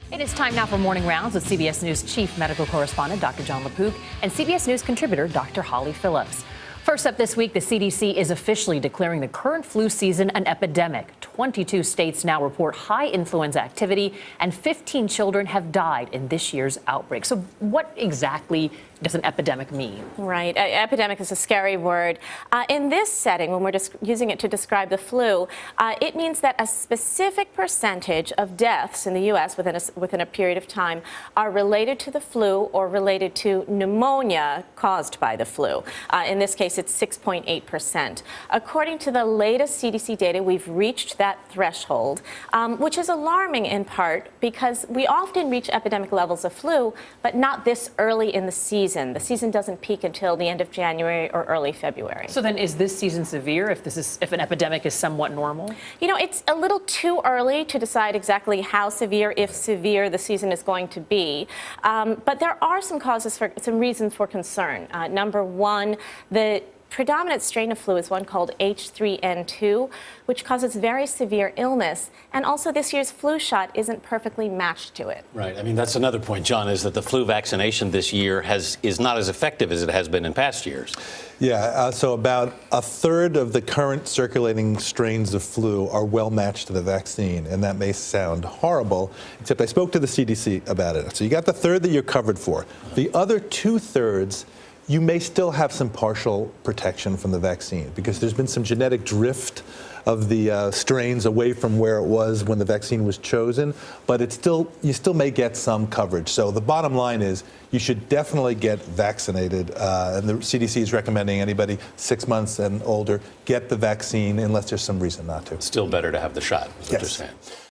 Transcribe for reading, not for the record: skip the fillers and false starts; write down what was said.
It is time now for Morning Rounds with CBS News Chief Medical Correspondent Dr. Jon LaPook and CBS News contributor Dr. Holly Phillips. First up this week, the CDC is officially declaring the current flu season an epidemic. 22 states now report high influenza activity, and 15 children have died in this year's outbreak. So what exactly does an epidemic mean? Right. Epidemic is a scary word. In this setting, when we're just using it to describe the flu, it means that a specific percentage of deaths in the U.S. within a period of time are related to the flu or related to pneumonia caused by the flu. In this case, it's 6.8%. According to the latest CDC data, we've reached that threshold, which is alarming in part because we often reach epidemic levels of flu, but not this early in the season. The season doesn't peak until the end of January or early February. So then is this season severe if an epidemic is somewhat normal? You know, it's a little too early to decide exactly how severe, if severe, the season is going to be. But there are some reasons for concern. Number one, the predominant strain of flu is one called H3N2, which causes very severe illness. And also this year's flu shot isn't perfectly matched to it. Right. I mean, that's another point, John, is that the flu vaccination this year is not as effective as it has been in past years. Yeah, so about a third of the current circulating strains of flu are well matched to the vaccine, and that may sound horrible, except I spoke to the CDC about it. So you got the third that you're covered for. The other 2/3, you may still have some partial protection from the vaccine because there's been some genetic drift of the strains away from where it was when the vaccine was chosen, but you still may get some coverage. So the bottom line is you should definitely get vaccinated. And the CDC is recommending anybody 6 months and older get the vaccine unless there's some reason not to. It's still better to have the shot, is what Yes. you're saying.